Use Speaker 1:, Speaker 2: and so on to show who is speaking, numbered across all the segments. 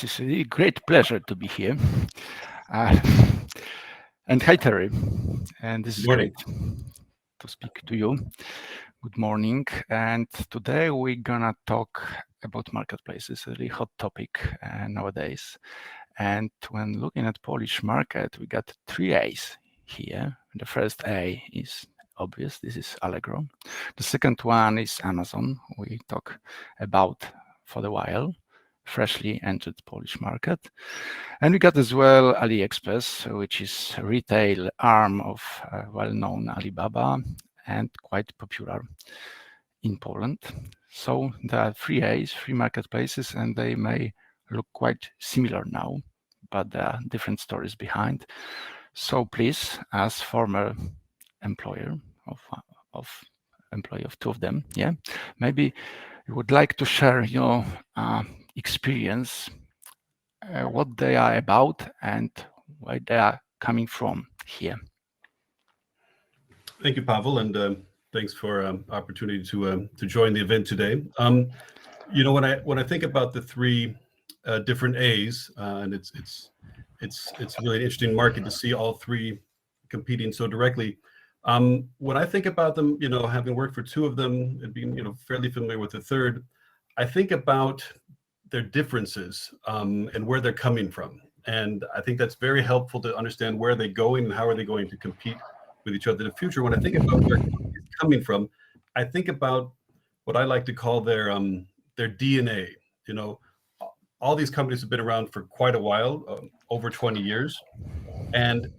Speaker 1: It's a really great pleasure to be here. Uh, and hi, Terry. And this
Speaker 2: Good
Speaker 1: is
Speaker 2: morning.
Speaker 1: great to speak to you. Good morning. And today we're gonna talk about marketplaces, a really hot topic nowadays. And when looking at Polish market, we got three A's here. The first A is obvious. This is Allegro. The second one is Amazon. We talk about for a while, freshly entered Polish market. And we got as well AliExpress, which is a retail arm of well-known Alibaba and quite popular in Poland. So there are three A's, three marketplaces, and they may look quite similar now, but there are different stories behind. So please, as former employer of employee of two of them, yeah, maybe you would like to share your experience, what they are about and where they are coming from here.
Speaker 2: Thank you, Pavel, and thanks for opportunity to join the event today. When I think about the three different A's, and it's really an interesting market to see all three competing so directly. When I think about them, having worked for two of them and being fairly familiar with the third, I think about their differences and where they're coming from, and I think that's very helpful to understand where they're going and how are they going to compete with each other in the future. When I think about where it's coming from, I think about what I like to call their DNA. You know, all these companies have been around for quite a while, over 20 years, and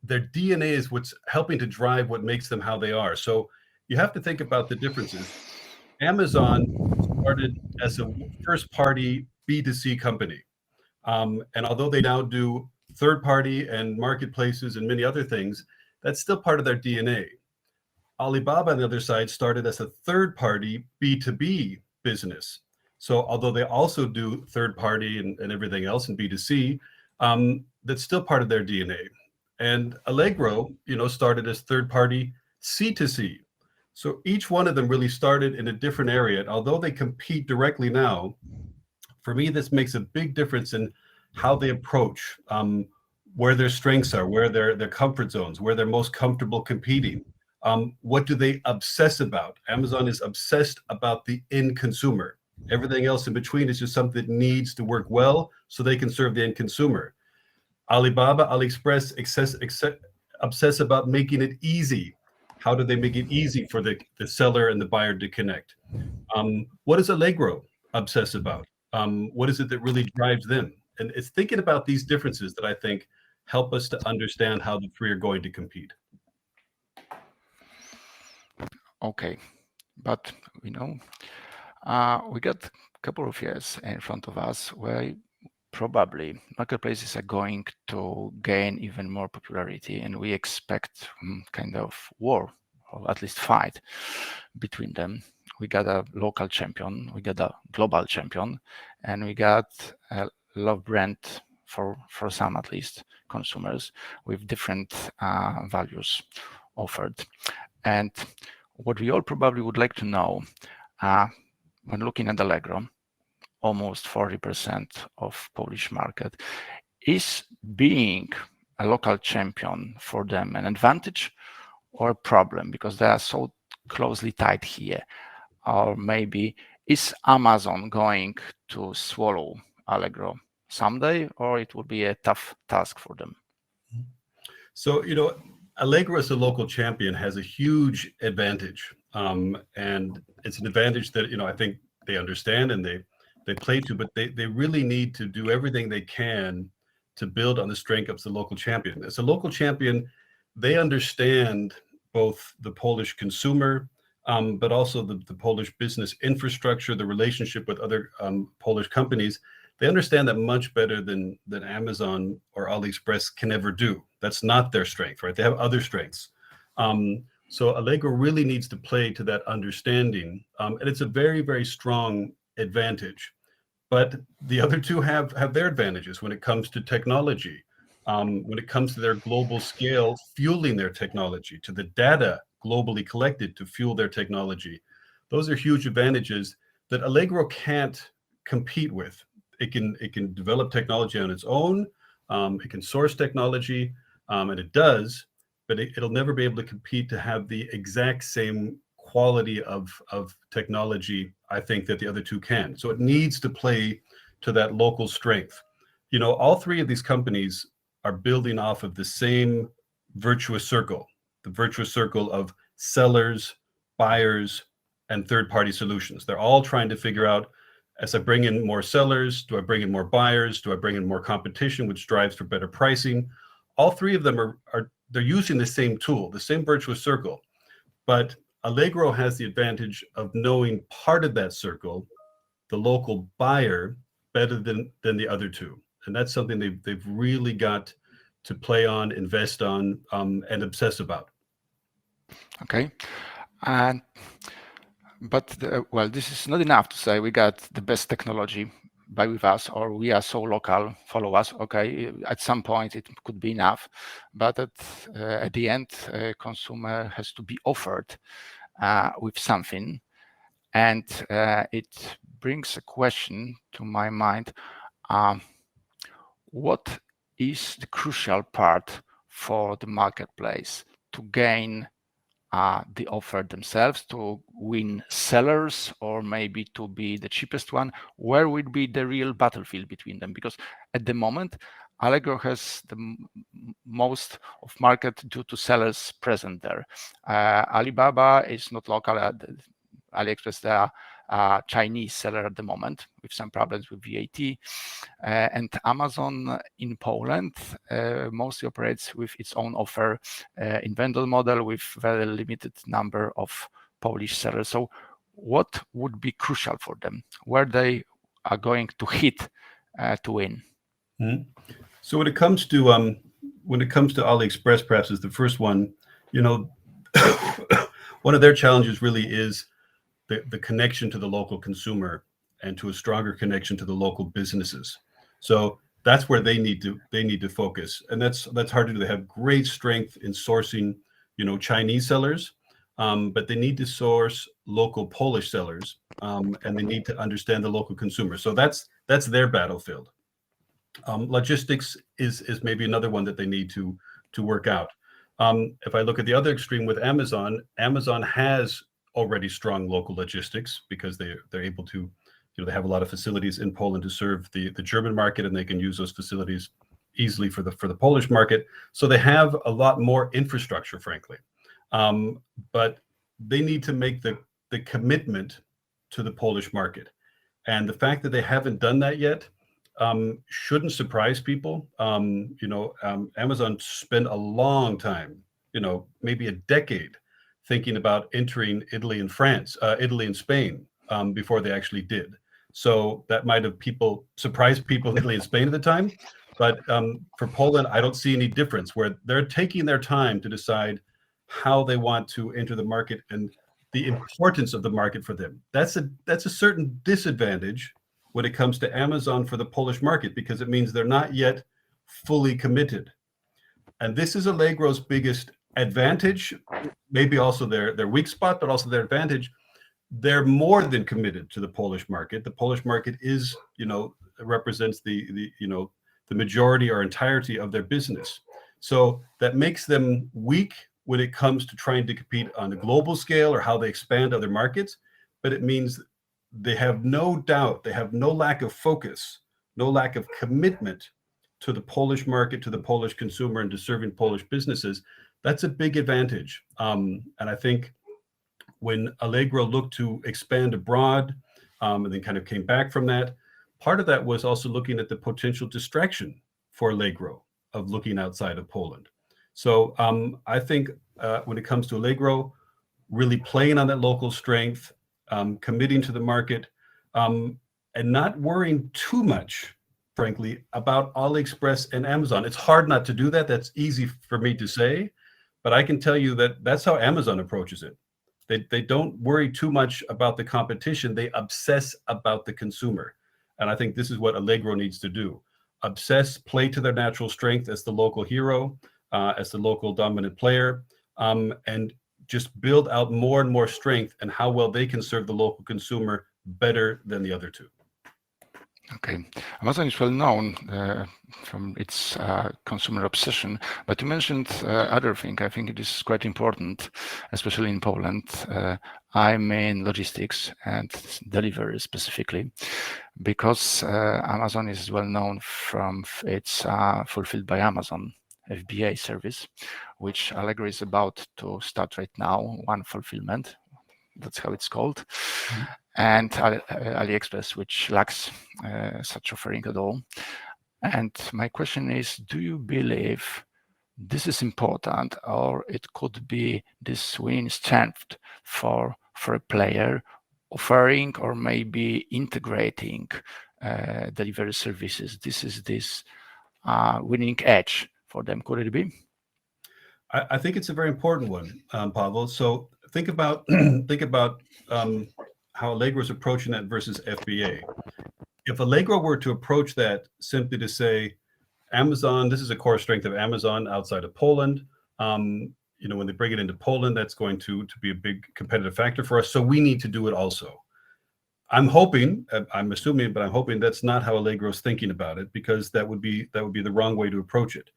Speaker 2: their DNA is what's helping to drive what makes them how they are. So you have to think about the differences. Amazon started as a first party B2C company. And although they now do third party and marketplaces and many other things, that's still part of their DNA. Alibaba, on the other side, started as a third party B2B business. So although they also do third party and everything else in B2C, that's still part of their DNA. And Allegro, started as third party C2C. So each one of them really started in a different area. And although they compete directly now, for me, this makes a big difference in how they approach, where their strengths are, where their comfort zones, where they're most comfortable competing. What do they obsess about? Amazon is obsessed about the end consumer. Everything else in between is just something that needs to work well so they can serve the end consumer. Alibaba, AliExpress obsess about making it easy. How do they make it easy for the seller and the buyer to connect? What does Allegro obsess about? What is it that really drives them? And it's thinking about these differences that I think help us to understand how the three are going to compete.
Speaker 1: Okay, but we know we got a couple of years in front of us where probably marketplaces are going to gain even more popularity, and we expect kind of war or at least fight between them. We got a local champion, we got a global champion, and we got a love brand for some at least consumers with different values offered. And what we all probably would like to know when looking at Allegro, almost 40% of Polish market, is being a local champion for them an advantage or a problem because they are so closely tied here? Or maybe is Amazon going to swallow Allegro someday, or it will be a tough task for them?
Speaker 2: So, Allegro as a local champion has a huge advantage. And it's an advantage that, I think they understand and they play to, but they really need to do everything they can to build on the strength of the local champion. As a local champion, they understand both the Polish consumer, but also the Polish business infrastructure, the relationship with other Polish companies. They understand that much better than Amazon or AliExpress can ever do. That's not their strength, right? They have other strengths. So Allegro really needs to play to that understanding, and it's a very, very strong advantage. But the other two have their advantages when it comes to technology, when it comes to their global scale fueling their technology, to the data globally collected to fuel their technology. Those are huge advantages that Allegro can't compete with. it can develop technology on its own. It can source technology, and it does, but it'll never be able to compete to have the exact same quality of technology, I think, that the other two can. So it needs to play to that local strength. All three of these companies are building off of the same virtuous circle, the virtuous circle of sellers, buyers, and third-party solutions. They're all trying to figure out, as I bring in more sellers, do I bring in more buyers? Do I bring in more competition, which drives for better pricing? All three of them they're using the same tool, the same virtuous circle. But Allegro has the advantage of knowing part of that circle, the local buyer, better than the other two. And that's something they've really got to play on, invest on, and obsess about.
Speaker 1: Okay. And but well, this is not enough to say we got the best technology, buy with us, or we are so local, follow us. Okay, at some point it could be enough, but at the end, consumer has to be offered with something, and it brings a question to my mind: what is the crucial part for the marketplace to gain the offer themselves, to win sellers, or maybe to be the cheapest one? Where would be the real battlefield between them? Because at the moment, Allegro has the most of market due to sellers present there. Alibaba is not local. AliExpress, they are Chinese seller at the moment with some problems with VAT. And Amazon in Poland mostly operates with its own offer in vendor model with very limited number of Polish sellers. So what would be crucial for them? Where they are going to hit to win?
Speaker 2: Mm-hmm. So when it comes to AliExpress, perhaps is the first one. One of their challenges really is the connection to the local consumer and to a stronger connection to the local businesses. So that's where they need to focus, and that's hard to do. They have great strength in sourcing, Chinese sellers, but they need to source local Polish sellers, and they need to understand the local consumer. So that's their battlefield. Logistics is maybe another one that they need to work out. If I look at the other extreme with Amazon has already strong local logistics because they're able to, they have a lot of facilities in Poland to serve the German market, and they can use those facilities easily for the Polish market. So they have a lot more infrastructure, frankly, but they need to make the commitment to the Polish market, and the fact that they haven't done that yet shouldn't surprise people. Amazon spent a long time, maybe a decade, thinking about entering Italy and Spain before they actually did. So that might have surprised people in Italy and Spain at the time. But for Poland, I don't see any difference, where they're taking their time to decide how they want to enter the market and the importance of the market for them. That's a certain disadvantage when it comes to Amazon for the Polish market, because it means they're not yet fully committed. And this is Allegro's biggest advantage, maybe also their weak spot, but also their advantage. They're more than committed to the Polish market. The Polish market is, represents the majority or entirety of their business. So that makes them weak when it comes to trying to compete on a global scale or how they expand other markets. But it means they have no doubt, they have no lack of focus, no lack of commitment to the Polish market, to the Polish consumer, and to serving Polish businesses. That's a big advantage. And I think when Allegro looked to expand abroad, and then kind of came back from that, part of that was also looking at the potential distraction for Allegro of looking outside of Poland. So I think when it comes to Allegro, really playing on that local strength, committing to the market, and not worrying too much, frankly, about AliExpress and Amazon. It's hard not to do that. That's easy for me to say, but I can tell you that that's how Amazon approaches it. They don't worry too much about the competition. They obsess about the consumer. And I think this is what Allegro needs to do. Obsess, play to their natural strength as the local hero, as the local dominant player, and just build out more and more strength and how well they can serve the local consumer better than the other two.
Speaker 1: Okay, Amazon is well known from its consumer obsession, but you mentioned other thing. I think it is quite important, especially in Poland. I mean logistics and delivery specifically, because Amazon is well known from its Fulfilled by Amazon FBA service, which Allegro is about to start right now, one fulfillment. That's how it's called.
Speaker 2: Mhm.
Speaker 1: And AliExpress, which lacks such offering at all. And my question is, do you believe this is important, or it could be this winning strength for a player offering or maybe integrating delivery services? This is this winning edge for them. Could it be?
Speaker 2: I think it's a very important one, Pavel. So think about think about how Allegro is approaching that versus FBA. If Allegro were to approach that simply to say, Amazon, this is a core strength of Amazon outside of Poland. When they bring it into Poland, that's going to be a big competitive factor for us. So we need to do it also. I'm hoping, I'm assuming, but I'm hoping that's not how Allegro is thinking about it, because that would be the wrong way to approach it.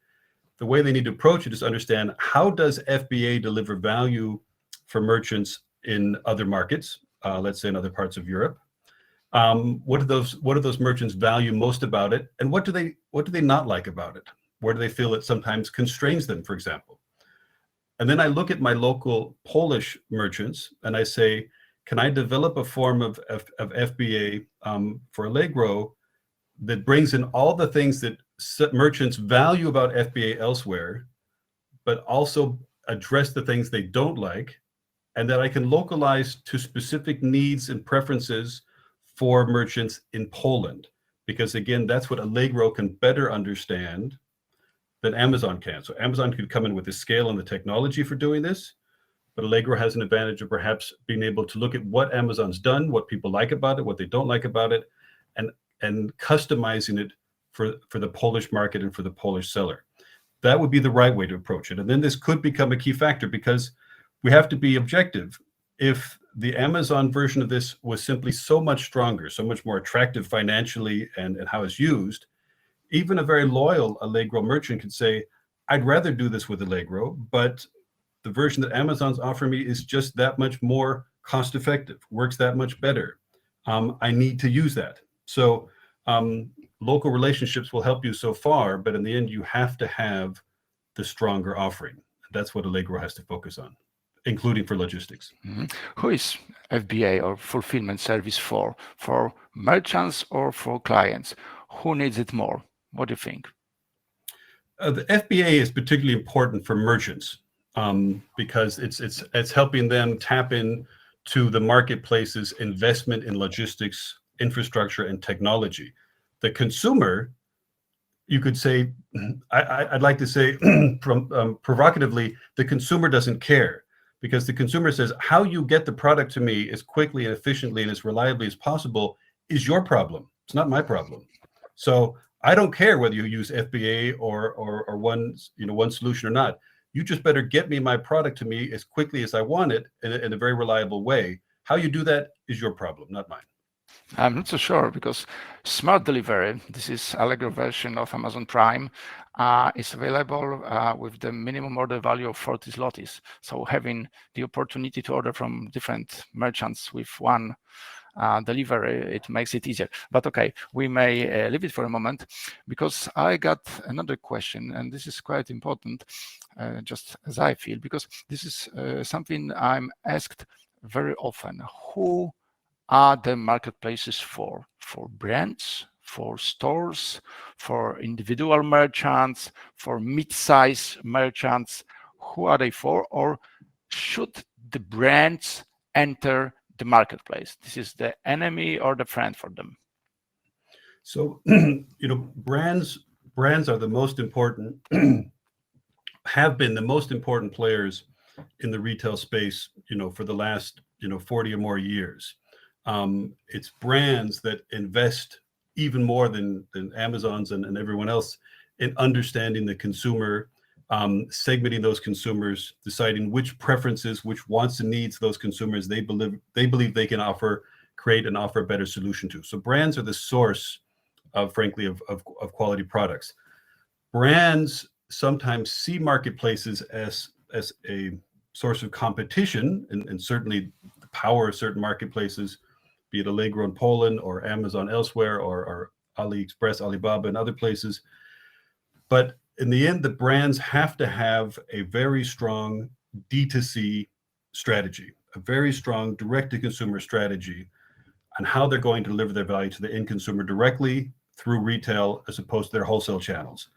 Speaker 2: The way they need to approach it is understand, how does FBA deliver value for merchants in other markets, let's say in other parts of Europe. What do those merchants value most about it, and what do they not like about it? Where do they feel it sometimes constrains them, for example? And then I look at my local Polish merchants and I say, can I develop a form of FBA for Allegro that brings in all the things that merchants value about FBA elsewhere, but also address the things they don't like, and that I can localize to specific needs and preferences for merchants in Poland. Because again, that's what Allegro can better understand than Amazon can. So Amazon could come in with the scale and the technology for doing this, but Allegro has an advantage of perhaps being able to look at what Amazon's done, what people like about it, what they don't like about it, and customizing it for the Polish market and for the Polish seller. That would be the right way to approach it. And then this could become a key factor, because we have to be objective. If the Amazon version of this was simply so much stronger, so much more attractive financially and how it's used, even a very loyal Allegro merchant could say, I'd rather do this with Allegro, but the version that Amazon's offering me is just that much more cost effective, works that much better. I need to use that. So local relationships will help you so far, but in the end, you have to have the stronger offering. That's what Allegro has to focus on, including for logistics.
Speaker 1: Mm-hmm. Who is FBA or fulfillment service for? For merchants or for clients? Who needs it more? What do you think?
Speaker 2: The FBA is particularly important for merchants because it's helping them tap in to the marketplace's investment in logistics, infrastructure, and technology. The consumer, you could say, I'd like to say provocatively, the consumer doesn't care, because the consumer says, how you get the product to me as quickly and efficiently and as reliably as possible is your problem. It's not my problem. So I don't care whether you use FBA or one solution or not. You just better get me my product to me as quickly as I want it in a very reliable way. How you do that is your problem, not mine.
Speaker 1: I'm not so sure, because Smart Delivery, this is Allegro version of Amazon Prime, is available with the minimum order value of 40 zlotys. So having the opportunity to order from different merchants with one delivery, it makes it easier. But okay, we may leave it for a moment, because I got another question, and this is quite important, just as I feel, because this is something I'm asked very often. Who are the marketplaces for? For brands, for stores, for individual merchants, for mid-size merchants? Who are they for? Or should the brands enter the marketplace? This is the enemy or the friend for them?
Speaker 2: So, brands are the most important, have been the most important players in the retail space, for the last, 40 or more years. It's brands that invest even more than Amazon's and everyone else in understanding the consumer, segmenting those consumers, deciding which preferences, which wants and needs those consumers they believe they can create and offer a better solution to. So brands are the source frankly, of quality products. Brands sometimes see marketplaces as a source of competition, and certainly the power of certain marketplaces, be it Allegro in Poland or Amazon elsewhere, or AliExpress, Alibaba, and other places. But in the end, the brands have to have a very strong D2C strategy, a very strong direct-to-consumer strategy on how they're going to deliver their value to the end consumer directly through retail as opposed to their wholesale channels.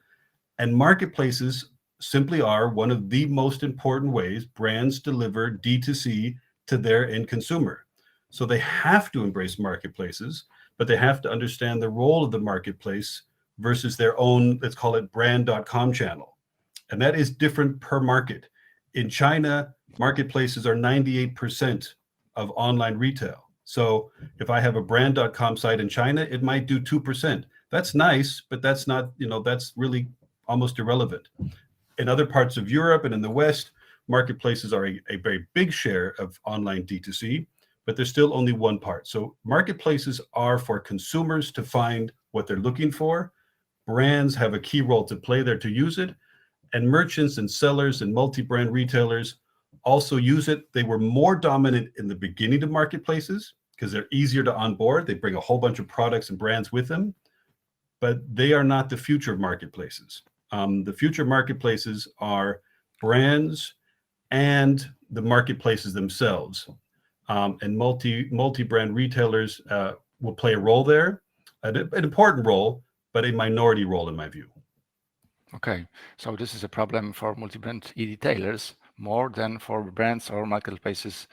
Speaker 2: And marketplaces simply are one of the most important ways brands deliver D2C to their end consumer. So they have to embrace marketplaces, but they have to understand the role of the marketplace versus their own, let's call it brand.com channel. And that is different per market. In China, marketplaces are 98% of online retail. So if I have a brand.com site in China, it might do 2%. That's nice, but that's not, that's really almost irrelevant. In other parts of Europe and in the West, marketplaces are a very big share of online D2C, but they're still only one part. So marketplaces are for consumers to find what they're looking for. Brands have a key role to play there to use it. And merchants and sellers and multi-brand retailers also use it. They were more dominant in the beginning of marketplaces because they're easier to onboard. They bring a whole bunch of products and brands with them, but they are not the future of marketplaces. The future marketplaces are brands and the marketplaces themselves. And multi-brand retailers will play a role there, an important role, but a minority role in my view.
Speaker 1: Okay, so this is a problem for multi-brand e-retailers more than for brands or marketplaces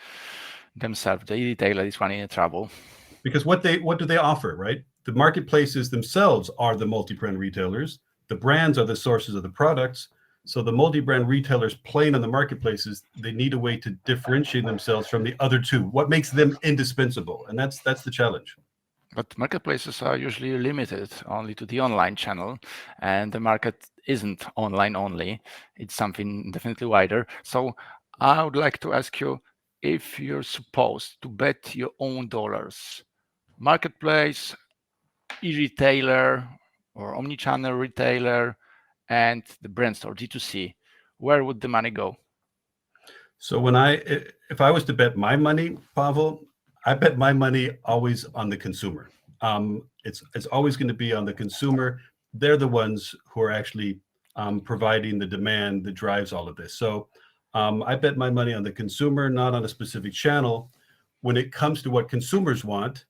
Speaker 1: themselves. The e-retailer is running into trouble.
Speaker 2: Because what do they offer, right? The marketplaces themselves are the multi-brand retailers. The brands are the sources of the products. So the multi-brand retailers playing on the marketplaces, they need a way to differentiate themselves from the other two. What makes them indispensable? And that's the challenge.
Speaker 1: But marketplaces are usually limited only to the online channel, and the market isn't online only. It's something definitely wider. So I would like to ask you, if you're supposed to bet your own dollars, marketplace, e-retailer, or omni-channel retailer, and the brand store, D2C, where would the money go?
Speaker 2: So if I was to bet my money, Pavel, I bet my money always on the consumer. It's always going to be on the consumer. They're the ones who are actually providing the demand that drives all of this. So I bet my money on the consumer, not on a specific channel. When it comes to what consumers want,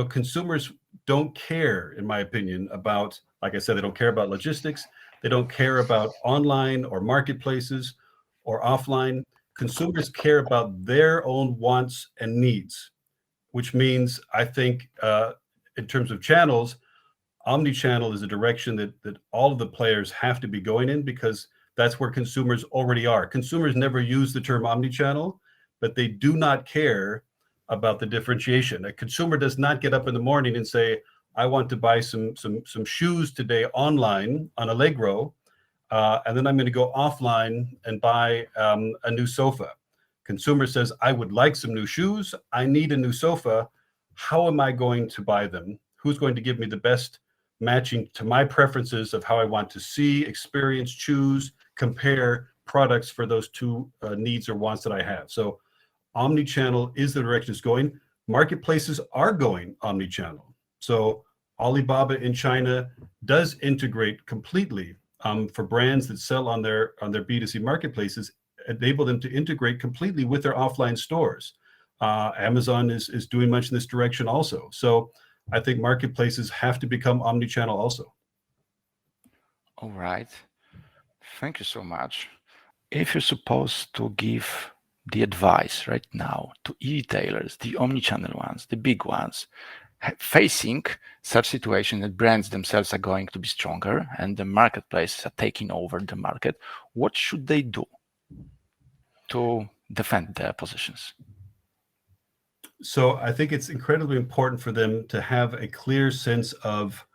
Speaker 2: consumers don't care, in my opinion, about, like I said, they don't care about logistics. They don't care about online or marketplaces or offline. Consumers care about their own wants and needs, which means I think in terms of channels, omni-channel is a direction that all of the players have to be going in because that's where consumers already are. Consumers never use the term omni-channel, but they do not care about the differentiation. A consumer does not get up in the morning and say, I want to buy some shoes today online on Allegro, and then I'm going to go offline and buy a new sofa. Consumer says, I would like some new shoes. I need a new sofa. How am I going to buy them? Who's going to give me the best matching to my preferences of how I want to see, experience, choose, compare products for those two needs or wants that I have? So omni-channel is the direction it's going. Marketplaces are going omni-channel. So Alibaba in China does integrate completely for brands that sell on their B2C marketplaces, enable them to integrate completely with their offline stores. Amazon is doing much in this direction also. So I think marketplaces have to become omni-channel also.
Speaker 1: All right. Thank you so much. If you're supposed to give the advice right now to e-retailers, the omni-channel ones, the big ones, facing such situation that brands themselves are going to be stronger and the marketplaces are taking over the market, what should they do to defend their positions?
Speaker 2: So I think it's incredibly important for them to have a clear sense of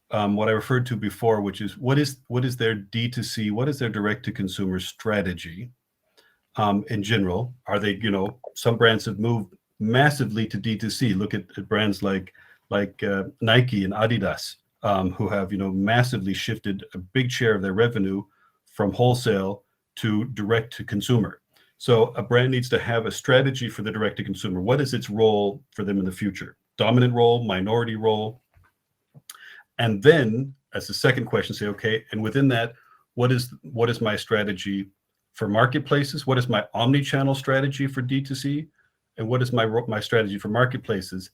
Speaker 2: what I referred to before, which is what is their D2C, what is their direct-to-consumer strategy in general? Are they, some brands have moved massively to D2C. Look at brands like like Nike and Adidas, who have massively shifted a big share of their revenue from wholesale to direct to consumer. So a brand needs to have a strategy for the direct to consumer. What is its role for them in the future? Dominant role, minority role, and then as the second question, say, okay, and within that, what is my strategy for marketplaces? What is my omni-channel strategy for D2C? And what is my strategy for marketplaces?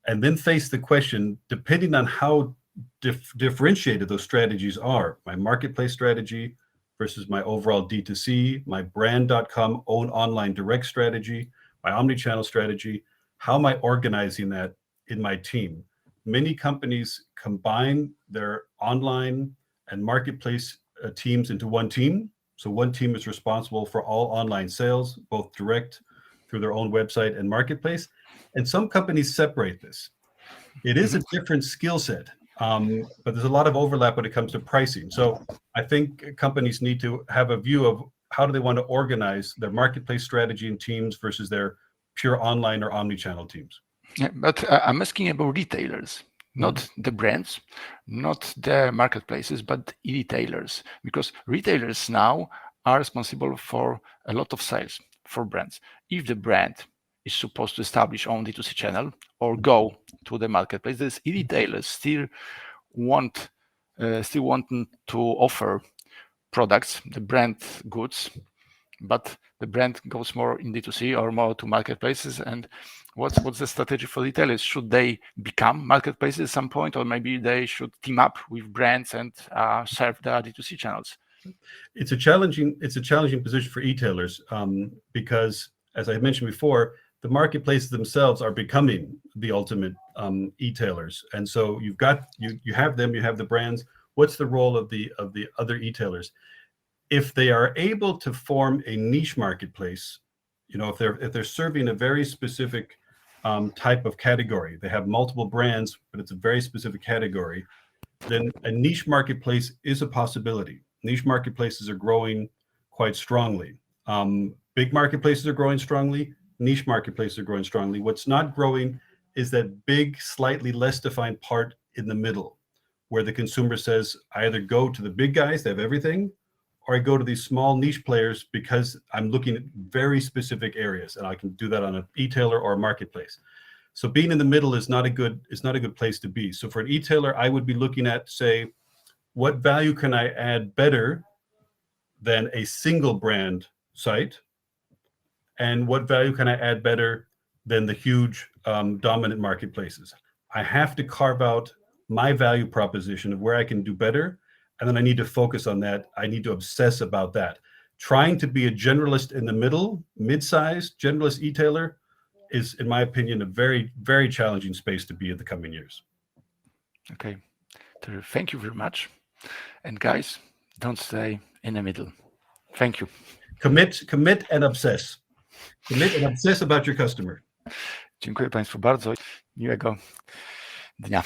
Speaker 2: And then face the question, depending on how differentiated those strategies are, my marketplace strategy versus my overall D2C, my brand.com own online direct strategy, my omni-channel strategy, how am I organizing that in my team? Many companies combine their online and marketplace teams into one team. So one team is responsible for all online sales, both direct through their own website and marketplace. And some companies separate this. It is a different skill set, but there's a lot of overlap when it comes to pricing. So I think companies need to have a view of how do they want to organize their marketplace strategy and teams versus their pure online or omni-channel teams.
Speaker 1: Yeah, but I'm asking about retailers, not the brands, not the marketplaces, but retailers, because retailers now are responsible for a lot of sales for brands. If the brand is supposed to establish own D2C channel or go to the marketplace, these retailers still wanting to offer products, the brand goods, but the brand goes more in D2C or more to marketplaces. And what's the strategy for retailers? Should they become marketplaces at some point, or maybe they should team up with brands and serve the D2C channels?
Speaker 2: It's a challenging position for e-tailers because, as I mentioned before, the marketplaces themselves are becoming the ultimate e-tailers, and so you have them, you have the brands. What's the role of the other e-tailers? If they are able to form a niche marketplace, if they're serving a very specific type of category, they have multiple brands, but it's a very specific category, then a niche marketplace is a possibility. Niche marketplaces are growing quite strongly. Big marketplaces are growing strongly. Niche marketplaces are growing strongly. What's not growing is that big, slightly less defined part in the middle, where the consumer says, I either go to the big guys, they have everything, or I go to these small niche players because I'm looking at very specific areas, and I can do that on an e-tailer or a marketplace. So being in the middle is not a good place to be. So for an e-tailer, I would be looking at, say, what value can I add better than a single brand site? And what value can I add better than the huge dominant marketplaces? I have to carve out my value proposition of where I can do better. And then I need to focus on that. I need to obsess about that. Trying to be a generalist in the middle, mid-sized generalist e-tailer is, in my opinion, a very, very challenging space to be in the coming years.
Speaker 1: Okay, thank you very much. And guys, don't stay in the middle. Thank you.
Speaker 2: Commit and obsess. Commit and obsess about your customer.
Speaker 1: Dziękuję Państwu bardzo. Miłego dnia.